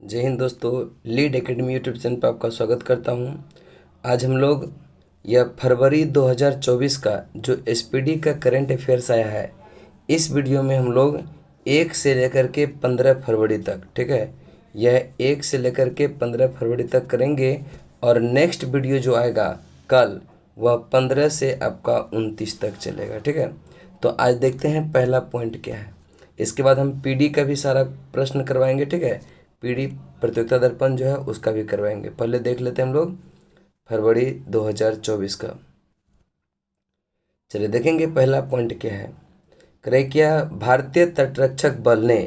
जय हिंद दोस्तों। Lead academy YouTube channel पर आपका स्वागत करता हूं। आज हम लोग यह फरवरी 2024 का जो एसपीडी का करंट अफेयर्स आया है, इस वीडियो में हम लोग 1 से लेकर के 15 फरवरी तक, ठीक है, यह 1 से लेकर के 15 फरवरी तक करेंगे। और नेक्स्ट वीडियो जो आएगा कल, वह 15 से आपका 29 तक चलेगा, ठीक है। तो आज देखते हैं पहला पॉइंट क्या है। इसके बाद हम पीडी का भी सारा प्रश्न करवाएंगे, ठीक है। पीडी प्रतियोगिता दर्पण जो है उसका भी करवाएंगे। पहले देख लेते हैं हम लोग फरवरी 2024 का। चलिए देखेंगे पहला पॉइंट क्या है। करे क्या भारतीय तटरक्षक बल ने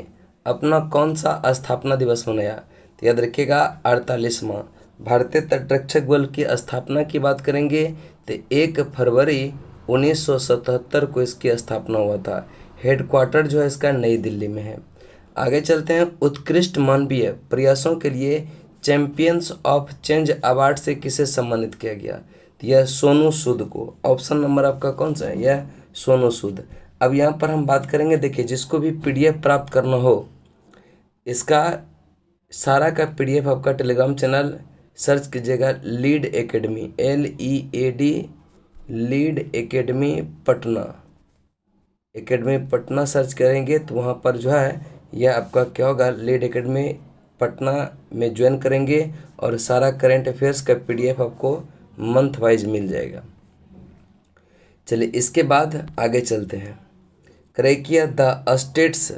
अपना कौन सा स्थापना दिवस मनाया। तो याद रखिएगा 48वां भारतीय तटरक्षक बल की स्थापना की बात करेंगे तो 1 फरवरी 1977 को इसकी स्थापना हुआ था। हेडक्वार्टर जो है इसका नई दिल्ली में है। आगे चलते हैं। उत्कृष्ट मानवीय प्रयासों के लिए चैंपियंस ऑफ चेंज अवार्ड से किसे सम्मानित किया गया। तो यह सोनू सूद को। ऑप्शन नंबर आपका कौन सा है, यह सोनू सूद। अब यहाँ पर हम बात करेंगे, देखिए जिसको भी पीडीएफ प्राप्त करना हो, इसका सारा का पीडीएफ आपका टेलीग्राम चैनल सर्च कीजिएगा lead academy, LEAD lead academy Patna, academy Patna search करेंगे तो वहाँ पर जो है यह आपका क्या होगा, लीड एकेडमी पटना में ज्वाइन करेंगे और सारा करंट अफेयर्स का पीडीएफ आपको मंथ वाइज मिल जाएगा। चलिए इसके बाद आगे चलते हैं। क्रेकिया द स्टेट्स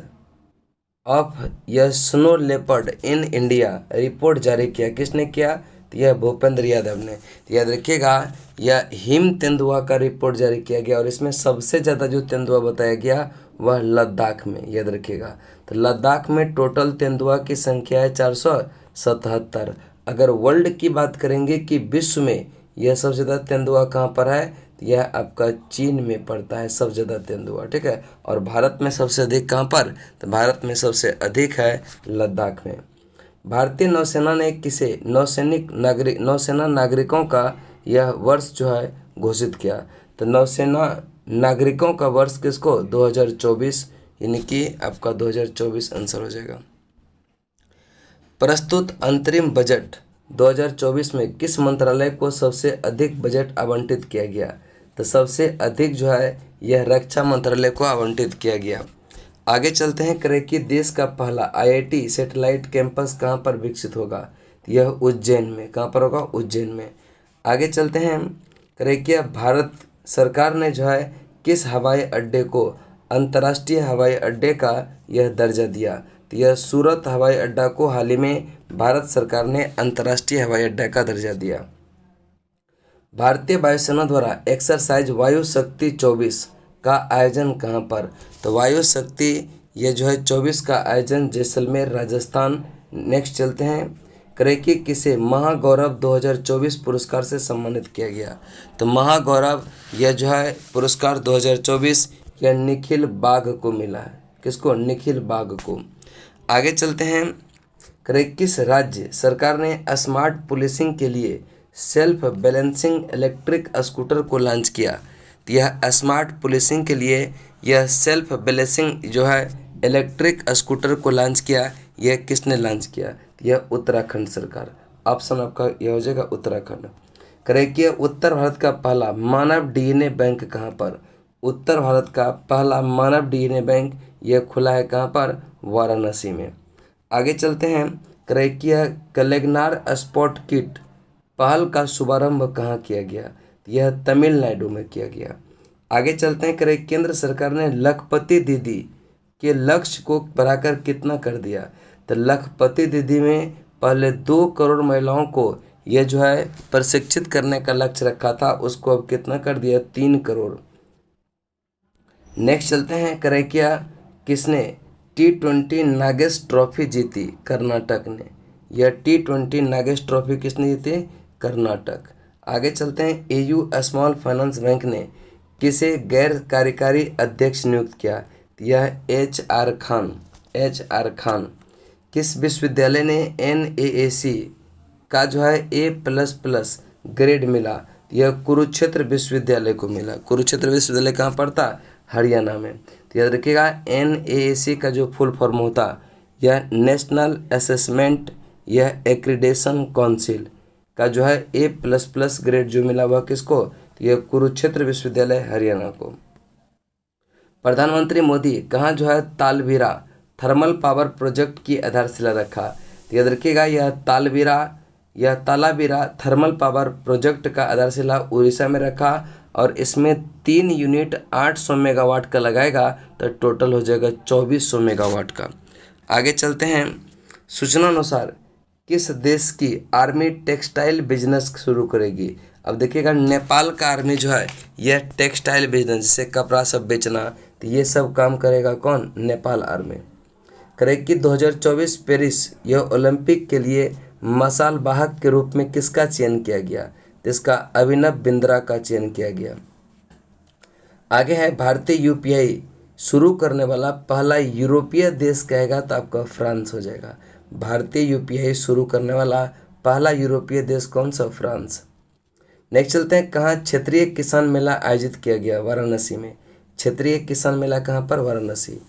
ऑफ यह snow leopard in India report जारी किया, किसने किया, तो यह भूपेंद्र यादव ने। तो याद रखिएगा यह हिम तेंदुआ का रिपोर्ट जारी किया गया और इसमें सबसे ज़्यादा जो तेंदुआ बताया गया वह लद्दाख में, याद रखिएगा। तो लद्दाख में टोटल तेंदुआ की संख्या है 477। अगर वर्ल्ड की बात करेंगे कि विश्व में यह सबसे ज़्यादा तेंदुआ कहाँ पर है, तो यह आपका चीन में पड़ता है सबसे ज़्यादा तेंदुआ, ठीक है। और भारत में सबसे अधिक कहाँ पर, तो भारत में सबसे अधिक है लद्दाख में। भारतीय नौसेना ने किसे नौसेना नागरिकों का यह वर्ष जो है घोषित किया। तो नौसेना नागरिकों का वर्ष किसको, 2024, यानी कि आपका 2024 आंसर हो जाएगा। प्रस्तुत अंतरिम बजट 2024 में किस मंत्रालय को सबसे अधिक बजट आवंटित किया गया। तो सबसे अधिक जो है यह रक्षा मंत्रालय को आवंटित किया गया। आगे चलते हैं। करे कि देश का पहला IIT सैटेलाइट कैंपस कहाँ पर विकसित होगा, तो यह उज्जैन में। कहाँ पर होगा, उज्जैन में। आगे चलते हैं। करे कि भारत सरकार ने जो है किस हवाई अड्डे को अंतर्राष्ट्रीय हवाई अड्डे का यह दर्जा दिया। तो यह सूरत हवाई अड्डा को हाल ही में भारत सरकार ने अंतर्राष्ट्रीय हवाई अड्डा का दर्जा दिया। भारतीय वायुसेना द्वारा एक्सरसाइज वायु शक्ति 24 का आयोजन कहाँ पर, तो वायु शक्ति ये जो है 24 का आयोजन जैसलमेर, राजस्थान। नेक्स्ट चलते हैं। करे कि किसे महागौरव 2024 पुरस्कार से सम्मानित किया गया। तो महागौरव यह जो है पुरस्कार 2024 यह निखिल बाघ को मिला है। किसको, निखिल बाघ को। आगे चलते हैं। करे किस राज्य सरकार ने स्मार्ट पुलिसिंग के लिए सेल्फ बैलेंसिंग इलेक्ट्रिक स्कूटर को लॉन्च किया। तो यह स्मार्ट पुलिसिंग के लिए यह सेल्फ बैलेंसिंग जो है इलेक्ट्रिक स्कूटर को लॉन्च किया, यह किसने लॉन्च किया, यह उत्तराखंड सरकार। ऑप्शन आपका यह हो जाएगा उत्तराखंड। करें उत्तर भारत का पहला मानव DNA बैंक कहाँ पर, उत्तर भारत का पहला मानव DNA बैंक यह खुला है कहाँ पर, वाराणसी में। आगे चलते हैं। क्रेकिया कलेगनार स्पॉट किट पहल का शुभारंभ कहाँ किया गया, यह तमिलनाडु में किया गया। आगे चलते हैं। करें केंद्र सरकार ने लखपति दीदी के लक्ष्य को बढ़ाकर कितना कर दिया। तो लखपति दीदी में पहले 2 करोड़ महिलाओं को यह जो है प्रशिक्षित करने का लक्ष्य रखा था, उसको अब कितना कर दिया, 3 करोड़। नेक्स्ट चलते हैं। करें क्या किसने T20 नागेश ट्रॉफी जीती, कर्नाटक ने। यह T20 नागेश ट्रॉफी किसने जीती, कर्नाटक। आगे चलते हैं। AU स्मॉल फाइनेंस बैंक ने किसे गैर कार्यकारी अध्यक्ष नियुक्त किया, यह HR खान। किस विश्वविद्यालय ने NAAC का जो है A++ ग्रेड मिला, यह कुरुक्षेत्र विश्वविद्यालय को मिला। कुरुक्षेत्र विश्वविद्यालय कहाँ पड़ता, हरियाणा में। तो याद रखिएगा NAAC का जो फुल फॉर्म होता यह नेशनल असेसमेंट यह एक्रीडेशन काउंसिल का जो है A++ ग्रेड जो मिला हुआ किसको, तो यह कुरुक्षेत्र विश्वविद्यालय हरियाणा को। प्रधानमंत्री मोदी कहाँ जो है तालबीरा थर्मल पावर प्रोजेक्ट की आधारशिला रखा, तो याद रखिएगा यह तालाबीरा थर्मल पावर प्रोजेक्ट का आधारशिला उड़ीसा में रखा और इसमें 3 यूनिट 800 मेगावाट का लगाएगा तो टोटल हो जाएगा 2400 मेगावाट का। आगे चलते हैं। सूचना अनुसार किस देश की आर्मी टेक्सटाइल बिजनेस शुरू करेगी। अब देखिएगा नेपाल का आर्मी जो है यह टेक्सटाइल बिजनेस जैसे कपड़ा सब बेचना, तो ये सब काम करेगा कौन, नेपाल आर्मी करेगी। 2024 पेरिस यह ओलंपिक के लिए मशाल वाहक के रूप में किसका चयन किया गया, तो इसका अभिनव बिंद्रा का चयन किया गया। आगे है भारतीय यूपीआई शुरू करने वाला पहला यूरोपीय देश कहेगा तो आपका फ्रांस हो जाएगा। भारतीय यूपीआई शुरू करने वाला पहला यूरोपीय देश कौन सा, फ्रांस। नेक्स्ट चलते हैं, कहाँ क्षेत्रीय किसान मेला आयोजित किया गया, वाराणसी में। क्षेत्रीय किसान मेला कहाँ पर, वाराणसी।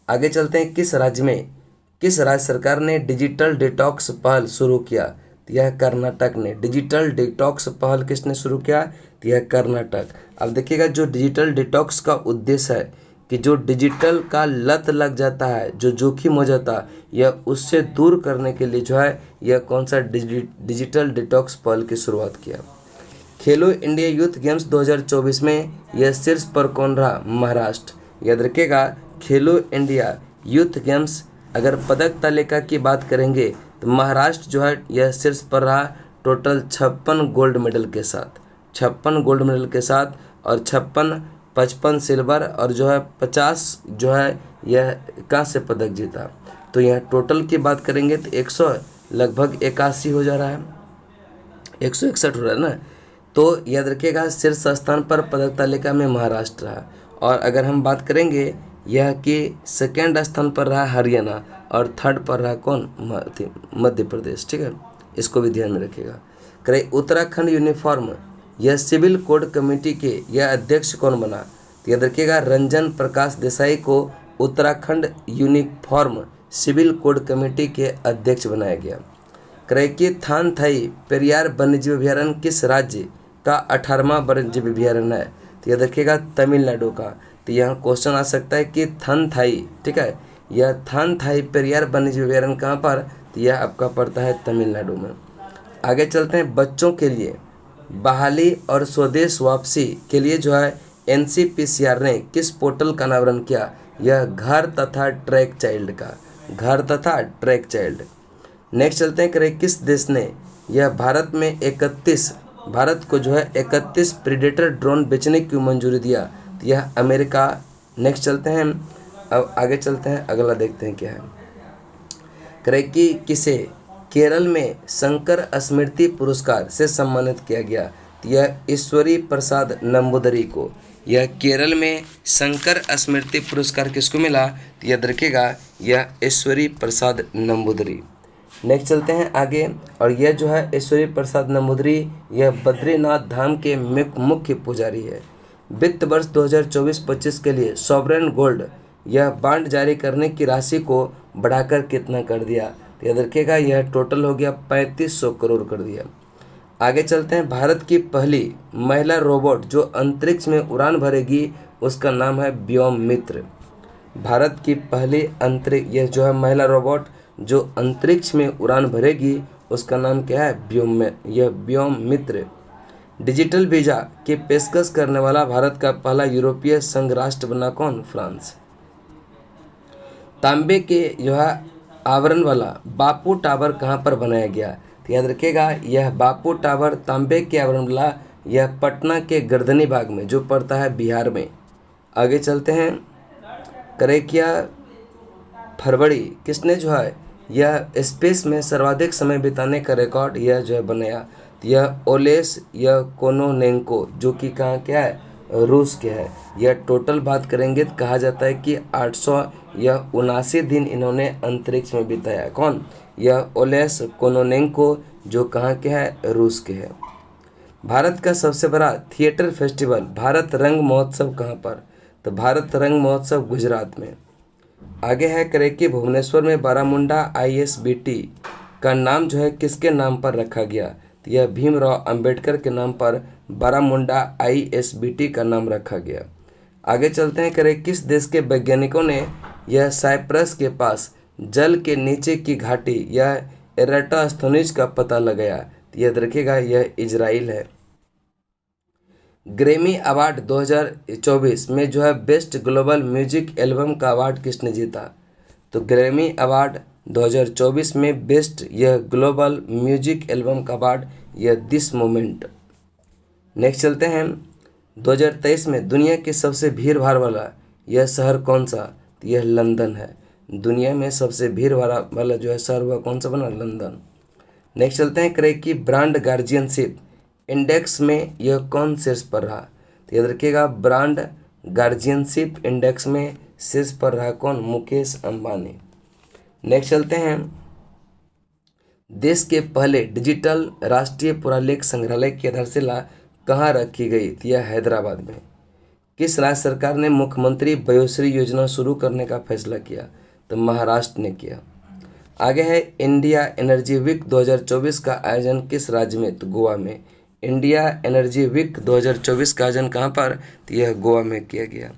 आगे चलते हैं, किस राज्य सरकार ने डिजिटल डिटॉक्स पहल शुरू किया, तो यह कर्नाटक ने। डिजिटल डिटॉक्स पहल किसने शुरू किया, तो यह कर्नाटक। अब देखिएगा जो डिजिटल डिटॉक्स का उद्देश्य है कि जो डिजिटल का लत लग जाता है, जो जोखिम हो जाता है, यह उससे दूर करने के लिए जो है यह कौन सा डिजिटल डिटॉक्स पहल की शुरुआत किया। खेलो इंडिया यूथ गेम्स 2024 में यह शीर्ष पर कौन रहा, महाराष्ट्र। याद रखिएगा खेलो इंडिया यूथ गेम्स अगर पदक तालिका की बात करेंगे तो महाराष्ट्र जो है यह शीर्ष पर रहा टोटल 56 गोल्ड मेडल के साथ, 56 गोल्ड मेडल के साथ और 55 सिल्वर और जो है 50 जो है यह कांस्य पदक जीता। तो यह टोटल की बात करेंगे तो 100 लगभग 81 हो जा रहा है, 161 हो रहा है ना। तो याद रखिएगा शीर्ष स्थान पर पदक तालिका में महाराष्ट्र रहा। और अगर हम बात करेंगे यह कि सेकेंड स्थान पर रहा हरियाणा और थर्ड पर रहा कौन, मध्य प्रदेश। ठीक है, इसको भी ध्यान में रखिएगा। करें उत्तराखंड यूनिफॉर्म यह सिविल कोड कमेटी के यह अध्यक्ष कौन बना, तो याद रखिएगा रंजन प्रकाश देसाई को Uttarakhand uniform civil code committee के अध्यक्ष बनाया गया। करें कि थानथाई पेरियार वन्यजीव अभ्यारण्य किस राज्य का 18वां वन्यजीव अभ्यारण्य है, तो याद रखिएगा तमिलनाडु का। तो यहाँ क्वेश्चन आ सकता है कि थानथाई, ठीक है, यह थानथाई पेरियार वन्यजीव अभ्यारण्य कहाँ पर, तो यह आपका पड़ता है तमिलनाडु में। आगे चलते हैं, बच्चों के लिए बहाली और स्वदेश वापसी के लिए जो है NCPCR ने किस पोर्टल का अनावरण किया, यह घर तथा ट्रैक चाइल्ड का, घर तथा ट्रैक चाइल्ड। नेक्स्ट चलते हैं, करें किस देश ने यह भारत को जो है 31 प्रीडेटर ड्रोन बेचने की मंजूरी दिया, तो यह अमेरिका। नेक्स्ट चलते हैं, अब आगे चलते हैं, अगला देखते हैं क्या है। करें कि किसे केरल में शंकर स्मृति पुरस्कार से सम्मानित किया गया, तो यह ईश्वरी प्रसाद नंबूदरी को। यह केरल में शंकर स्मृति पुरस्कार किसको मिला, तो याद रखिएगा यह ईश्वरी प्रसाद नंबूदरी। नेक्स्ट चलते हैं आगे, और यह जो है ईश्वरी प्रसाद नंबूदरी यह बद्रीनाथ धाम के मुख्य पुजारी है। वित्त वर्ष 2024-25 के लिए सॉवरेन गोल्ड यह बांड जारी करने की राशि को बढ़ाकर कितना कर दिया, तो याद रखिएगा यह टोटल हो गया 3500 करोड़ कर दिया। आगे चलते हैं, भारत की पहली महिला रोबोट जो अंतरिक्ष में उड़ान भरेगी उसका नाम है व्योम मित्र। भारत की पहली यह जो है महिला रोबोट जो अंतरिक्ष में उड़ान भरेगी उसका नाम क्या है, व्योम मित्र। डिजिटल वीजा की पेशकश करने वाला भारत का पहला यूरोपीय संघ राष्ट्र बना कौन, फ्रांस। तांबे के जो है आवरण वाला बापू टावर कहाँ पर बनाया गया, तो याद रखिएगा यह बापू टावर तांबे के आवरण वाला यह पटना के गर्दनी बाग में जो पड़ता है बिहार में। आगे चलते हैं, करेकिया फरवरी किसने जो है यह स्पेस में सर्वाधिक समय बिताने का रिकॉर्ड यह जो है बनाया, यह ओलेस यह कोनोनेंको जो कि कहाँ क्या है, रूस के है। यह टोटल बात करेंगे तो कहा जाता है कि 879 दिन इन्होंने अंतरिक्ष में बिताया। कौन, यह ओलेस कोनोनेंको जो कहाँ के है, रूस के है। भारत का सबसे बड़ा थिएटर फेस्टिवल भारत रंग महोत्सव कहाँ पर, तो भारत रंग महोत्सव गुजरात में। आगे है करें कि भुवनेश्वर में बारामुंडा ISBT का नाम जो है किसके नाम पर रखा गया? तो यह भीमराव अंबेडकर के नाम पर बारामुंडा ISBT का नाम रखा गया। आगे चलते हैं, करें किस देश के वैज्ञानिकों ने यह साइप्रस के पास जल के नीचे की घाटी या एराटोस्थेनीज का पता लगाया? तो याद रखिएगा यह इजराइल है। ग्रैमी अवार्ड 2024 में जो है बेस्ट ग्लोबल म्यूजिक एल्बम का अवार्ड किसने जीता? तो ग्रैमी अवार्ड 2024 में बेस्ट यह ग्लोबल म्यूजिक एल्बम का अवार्ड यह दिस मोमेंट। नेक्स्ट चलते हैं, 2023 में दुनिया की सबसे भीड़ भाड़ वाला यह शहर कौन सा? तो यह लंदन है। दुनिया में सबसे भीड़ वाला जो है शहर वह कौन सा बना? लंदन। नेक्स्ट चलते हैं, क्रय की ब्रांड गार्जियनशिप इंडेक्स में यह कौन शीर्ष पर रहा? तो याद रखिएगा ब्रांड गार्जियनशिप इंडेक्स में शीर्ष पर रहा कौन? मुकेश अंबानी। नेक्स्ट चलते हैं, देश के पहले डिजिटल राष्ट्रीय पुरालेख संग्रहालय की आधारशिला कहाँ रखी गई? तो यह हैदराबाद में। किस राज्य सरकार ने मुख्यमंत्री वयोश्री योजना शुरू करने का फैसला किया? तो महाराष्ट्र ने किया। आगे है, इंडिया एनर्जी वीक 2024 का आयोजन किस राज्य में? तो गोवा में। इंडिया एनर्जी वीक 2024 का आयोजन कहाँ पर? तो यह गोवा में किया गया।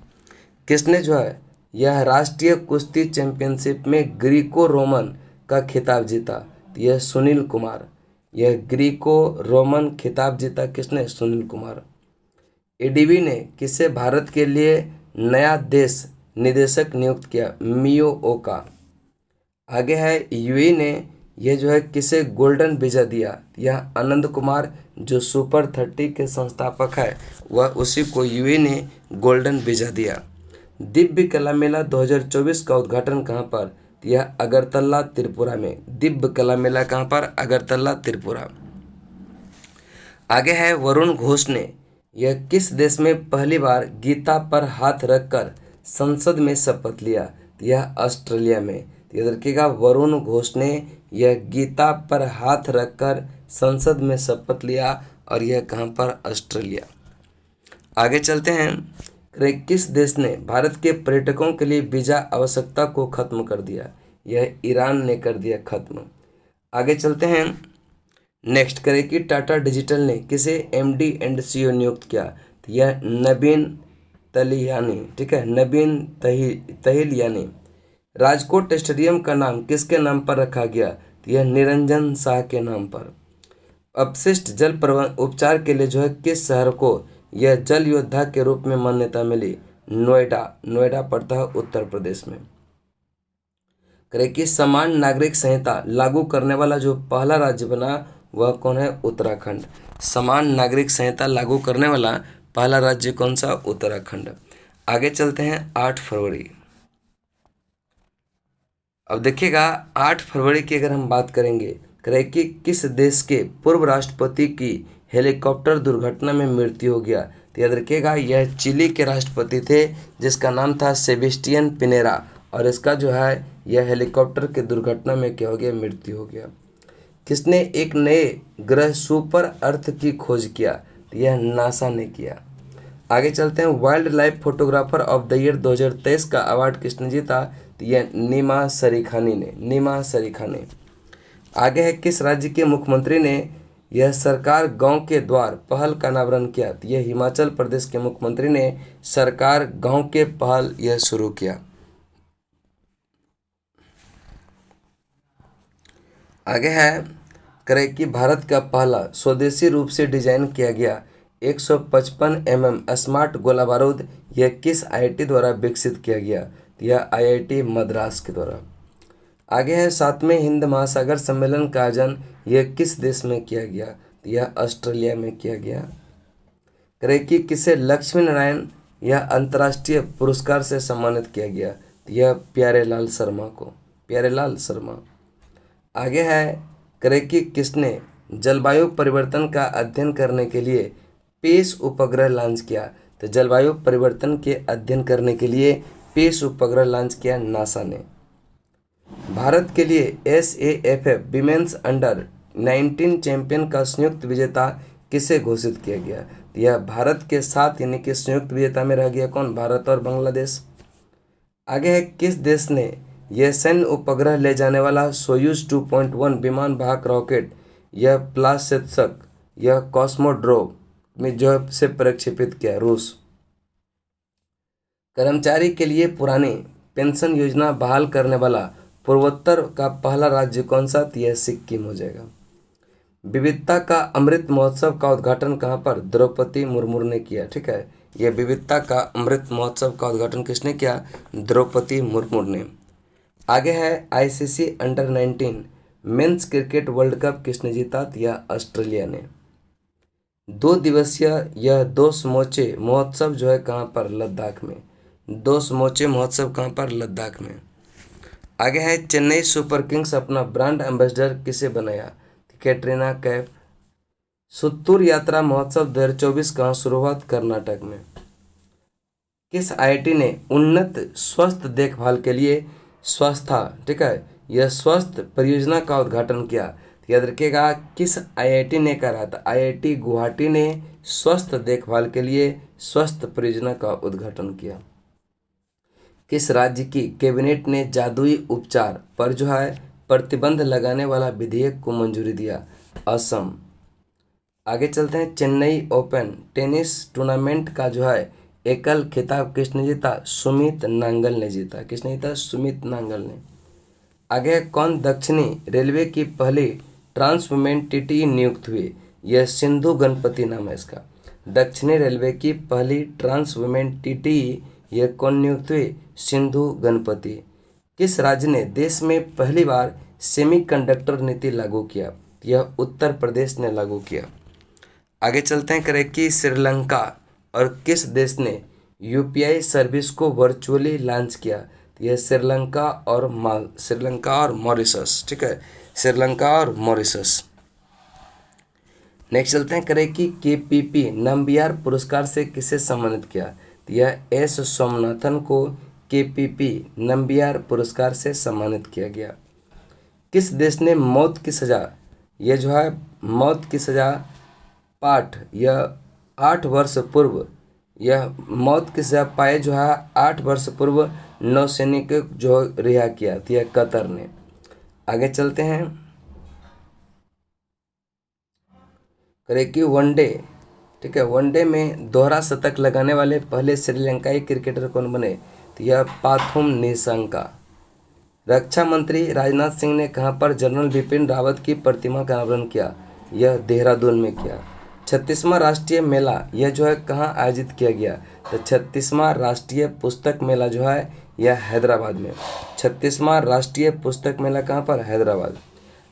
किसने जो है यह राष्ट्रीय कुश्ती चैंपियनशिप में ग्रीको रोमन का खिताब जीता? तो यह सुनील कुमार। यह ग्रीको रोमन खिताब जीता किसने? सुनील कुमार। एडीबी ने किसे भारत के लिए नया देश निदेशक नियुक्त किया? मियो ओका। आगे है, यूएई ने यह जो है किसे गोल्डन वीजा दिया? यह आनंद कुमार जो सुपर 30 के संस्थापक है वह उसी को यूएई ने गोल्डन वीजा दिया। दिव्य कला मेला 2024 का उद्घाटन कहाँ पर? यह अगरतला त्रिपुरा में। दिव्य कला मेला कहाँ पर? अगरतला त्रिपुरा। आगे है, वरुण घोष ने यह किस देश में पहली बार गीता पर हाथ रखकर संसद में शपथ लिया? यह ऑस्ट्रेलिया में। याद रखिएगा वरुण घोष ने यह गीता पर हाथ रखकर संसद में शपथ लिया और यह कहाँ पर? ऑस्ट्रेलिया। आगे चलते हैं, किस देश ने भारत के पर्यटकों के लिए वीजा आवश्यकता को खत्म कर दिया? यह ईरान ने कर दिया खत्म। आगे चलते हैं, नेक्स्ट करें कि टाटा डिजिटल ने किसे MD एंड CEO नियुक्त किया? तो यह नवीन तलियानी। ठीक है, नवीन तहिलियानी। राजकोट स्टेडियम का नाम किसके नाम पर रखा गया? तो यह निरंजन शाह के नाम पर। अपशिष्ट जल उपचार के लिए जो है किस शहर को यह जल योद्धा के रूप में मान्यता मिली? नोएडा। नोएडा पड़ता है उत्तर प्रदेश में। करें कि समान नागरिक संहिता लागू करने वाला जो पहला राज्य बना वह कौन है? उत्तराखंड। समान नागरिक संहिता लागू करने वाला पहला राज्य कौन सा? उत्तराखंड। आगे चलते हैं, 8 फरवरी। अब देखिएगा 8 फरवरी की अगर हम बात करेंगे, करें कि किस देश के पूर्व राष्ट्रपति की हेलीकॉप्टर दुर्घटना में मृत्यु हो गया? तो याद रखिएगा यह चिली के राष्ट्रपति थे जिसका नाम था सेबेस्टियन पिनेरा और इसका जो है यह हेलीकॉप्टर के दुर्घटना में क्या हो गया? मृत्यु हो गया। किसने एक नए ग्रह सुपर अर्थ की खोज किया? तो यह नासा ने किया। आगे चलते हैं, wild life photographer of the year 2023 का अवार्ड किसने जीता? तो यह नीमा सरीखानी ने। नीमा सरीखानी। आगे है, किस राज्य के मुख्यमंत्री ने यह सरकार गांव के द्वार पहल का अनावरण किया? तो यह हिमाचल प्रदेश के मुख्यमंत्री ने सरकार गांव के पहल यह शुरू किया। आगे है, करें कि भारत का पहला स्वदेशी रूप से डिजाइन किया गया 155 mm स्मार्ट गोला बारूद यह किस IIT द्वारा विकसित किया गया? यह IIT मद्रास के द्वारा। आगे है, 7वें हिंद महासागर सम्मेलन का आयोजन यह किस देश में किया गया? यह ऑस्ट्रेलिया में किया गया। करें कि किसे लक्ष्मी नारायण यह अंतर्राष्ट्रीय पुरस्कार से सम्मानित किया गया? यह प्यारेलाल शर्मा को। प्यारेलाल शर्मा। आगे है, करें कि किसने जलवायु परिवर्तन का अध्ययन करने के लिए पेश उपग्रह लॉन्च किया? तो जलवायु परिवर्तन के अध्ययन करने के लिए पेश उपग्रह लॉन्च किया नासा ने। भारत के लिए SAFF विमेंस अंडर 19 चैंपियन का संयुक्त विजेता किसे घोषित किया गया? यह भारत के साथ यानी कि संयुक्त विजेता में रह गया कौन? भारत और बांग्लादेश। आगे है, किस देश ने यह सैन्य उपग्रह ले जाने वाला सोयूज 2.1 विमान वाहक रॉकेट यह प्लासेत्स्क यह कॉस्मोड्रोम में जो है से प्रक्षेपित किया रूस। कर्मचारी के लिए पुरानी पेंशन योजना बहाल करने वाला पूर्वोत्तर का पहला राज्य कौन सा? तो यह सिक्किम हो जाएगा। विविधता का अमृत महोत्सव का उद्घाटन कहाँ पर? द्रौपदी मुर्मू ने किया। ठीक है, यह विविधता का अमृत महोत्सव का उद्घाटन किसने किया? द्रौपदी मुर्मू ने। आगे है ICC under 19 men's cricket world cup किसने जीता? तो यह ऑस्ट्रेलिया ने। 2 दिवसीय यह दो समोचे महोत्सव जो है कहाँ पर? लद्दाख में। 2 समोचे महोत्सव कहाँ पर? लद्दाख में। आगे है चेन्नई सुपर किंग्स अपना ब्रांड एम्बेसडर किसे बनाया? कैटरीना कैफ। सुत्तूर यात्रा महोत्सव 2024 कहाँ शुरू हुआ? कर्नाटक में। किस आईआईटी ने उन्नत स्वास्थ्य देखभाल के लिए स्वास्थ्य, ठीक है, यह स्वास्थ्य परियोजना का उद्घाटन किया? याद रखिएगा किस आईआईटी ने करा था? आईआईटी गुवाहाटी ने स्वास्थ्य देखभाल के लिए स्वास्थ्य परियोजना का उद्घाटन किया। किस राज्य की कैबिनेट ने जादुई उपचार पर जो है प्रतिबंध लगाने वाला विधेयक को मंजूरी दिया? असम। आगे चलते हैं, चेन्नई ओपन टेनिस टूर्नामेंट का जो है एकल खिताब किसने जीता? सुमित नांगल ने जीता। किसने जीता? सुमित नांगल ने। आगे कौन दक्षिणी रेलवे की पहली ट्रांस वुमेन टीटी नियुक्त हुई? यह सिंधु गणपति नाम है इसका। दक्षिणी रेलवे की पहली ट्रांस वुमेन टीटी यह कौन नियुक्त हुई? सिंधु गणपति। किस राज्य ने देश में पहली बार सेमीकंडक्टर नीति लागू किया? यह उत्तर प्रदेश ने लागू किया। आगे चलते हैं, करें कि श्रीलंका और किस देश ने यूपीआई सर्विस को वर्चुअली लॉन्च किया? यह श्रीलंका और मॉरिशस। ठीक है, श्रीलंका और मॉरिशस। नेक्स्ट चलते हैं, करें कि केपीपी नंबियार पुरस्कार से किसे सम्मानित किया? यह एस सोमनाथन को केपीपी नंबियार पुरस्कार से सम्मानित किया गया। किस देश ने मौत की सजा, यह जो है मौत की सजा पाठ यह 8 वर्ष पूर्व, यह मौत की सजा पाए जो है 8 वर्ष पूर्व नौसैनिक जो रिहा किया था, यह कतर ने। आगे चलते हैं, करें कि वनडे, ठीक है, वनडे में दोहरा शतक लगाने वाले पहले श्रीलंकाई क्रिकेटर कौन बने? तो यह पाथुम निशंका। रक्षा मंत्री राजनाथ सिंह ने कहां पर जनरल बिपिन रावत की प्रतिमा का अनावरण किया? यह देहरादून में किया। 36वां राष्ट्रीय मेला यह जो है कहां आयोजित किया गया? तो 36वां राष्ट्रीय पुस्तक मेला जो है यह हैदराबाद में। 36वां राष्ट्रीय पुस्तक मेला कहां पर? हैदराबाद।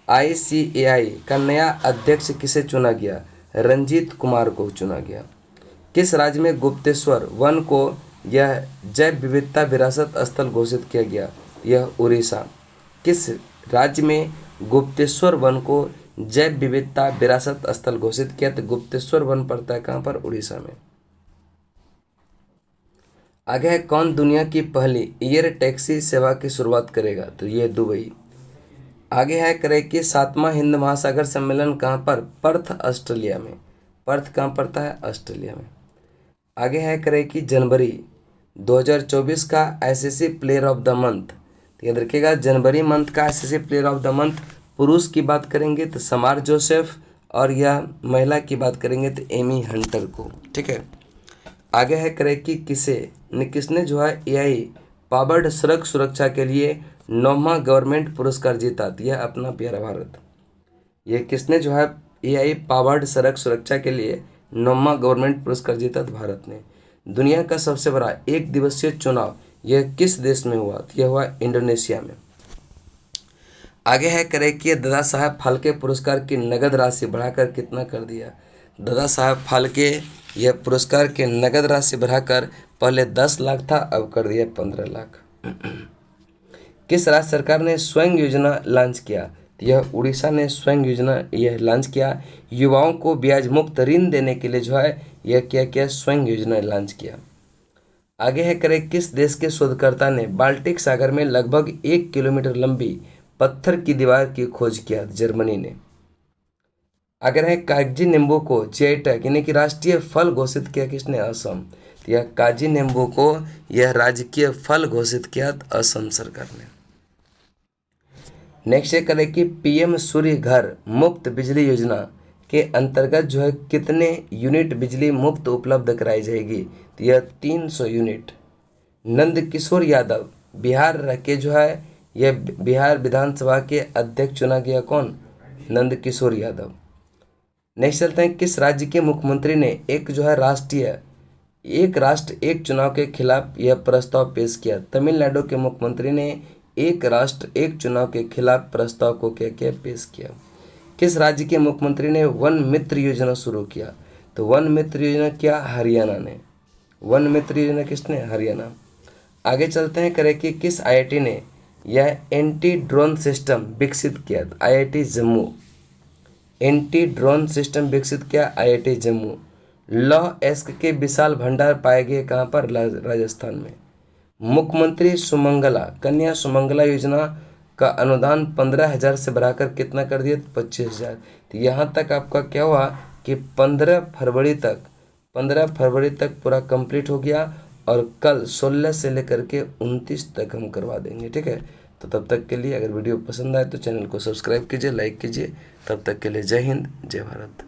ICAI का नया अध्यक्ष किसे चुना गया? रंजीत कुमार को चुना गया। किस राज्य में गुप्तेश्वर वन को यह जैव विविधता विरासत स्थल घोषित किया गया? यह उड़ीसा। किस राज्य में गुप्तेश्वर वन को जैव विविधता विरासत स्थल घोषित किया? तो गुप्तेश्वर वन पड़ता है कहाँ पर? उड़ीसा में। आगे है कौन दुनिया की पहली एयर टैक्सी सेवा की शुरुआत करेगा? तो यह दुबई। आगे है करें कि 7वां हिंद महासागर सम्मेलन कहाँ पर? पर्थ, ऑस्ट्रेलिया में। पर्थ कहाँ पड़ता है? ऑस्ट्रेलिया में। आगे है करें कि जनवरी 2024 का ICC player of the month, याद रखिएगा जनवरी मंथ का ICC player of the month पुरुष की बात करेंगे तो समार जोसेफ, और यह महिला की बात करेंगे तो एमी हंटर को। ठीक है, आगे है करें कि किसने जो है एआई पावर्ड सड़क सुरक्षा के लिए 9वां गवर्नमेंट पुरस्कार जीता? यह अपना प्यारा भारत। यह किसने जो है एआई पावर्ड सड़क सुरक्षा के लिए 9वां गवर्नमेंट पुरस्कार जीता? भारत ने। दुनिया का सबसे बड़ा एक दिवसीय चुनाव यह किस देश में हुआ? यह हुआ इंडोनेशिया में। आगे है करें कि दादा साहब फाल्के पुरस्कार की नगद राशि बढ़ाकर कितना कर दिया? दादा साहब फाल्के यह पुरस्कार की नगद राशि बढ़ाकर पहले 10 लाख था, अब कर दिया 15 लाख। किस राज्य सरकार ने स्वयं योजना लॉन्च किया? यह उड़ीसा ने स्वयं योजना यह लॉन्च किया। युवाओं को ब्याज मुक्त ऋण देने के लिए जो है यह क्या स्वयं योजना लॉन्च किया। आगे है करें किस देश के शोधकर्ता ने बाल्टिक सागर में लगभग 1 किलोमीटर लंबी पत्थर की दीवार की खोज किया? जर्मनी ने। अगर है कागजी नींबू को जीआई टैग यानी कि राष्ट्रीय फल घोषित किया किसने? असम। यह कागजी नींबू को यह राजकीय फल घोषित किया असम सरकार ने। नेक्स्ट ये करें कि पीएम सूर्य घर मुफ्त बिजली योजना के अंतर्गत जो है कितने यूनिट बिजली मुफ्त उपलब्ध कराई जाएगी, तो यह 300 यूनिट। नंद किशोर यादव बिहार रह के जो है यह बिहार विधानसभा के अध्यक्ष चुना गया, कौन, नंद किशोर यादव। नेक्स्ट चलते हैं, किस राज्य के मुख्यमंत्री ने एक जो है राष्ट्रीय एक राष्ट्र एक चुनाव के खिलाफ यह प्रस्ताव पेश किया। तमिलनाडु के मुख्यमंत्री ने एक राष्ट्र एक चुनाव के खिलाफ प्रस्ताव को क्या क्या पेश किया। किस राज्य के मुख्यमंत्री ने वन मित्र योजना शुरू किया, तो वन मित्र योजना क्या, हरियाणा ने। वन मित्र योजना किसने, हरियाणा। आगे चलते हैं, करें कि किस आईआईटी ने यह एंटी ड्रोन सिस्टम विकसित किया, IIT Jammu. Anti drone system विकसित किया, आईआईटी जम्मू। लौह अयस्क के विशाल भंडार पाए गए कहाँ पर, राजस्थान में। मुख्यमंत्री सुमंगला कन्या सुमंगला योजना का अनुदान 15,000 से बढ़ाकर कितना कर दिया, 25,000। तो यहाँ तक आपका क्या हुआ कि 15 फरवरी तक पूरा कंप्लीट हो गया, और कल 16 से लेकर के 29 तक हम करवा देंगे, ठीक है। तो तब तक के लिए अगर वीडियो पसंद आए तो चैनल को सब्सक्राइब कीजिए, लाइक कीजिए। तब तक के लिए जय हिंद, जय भारत।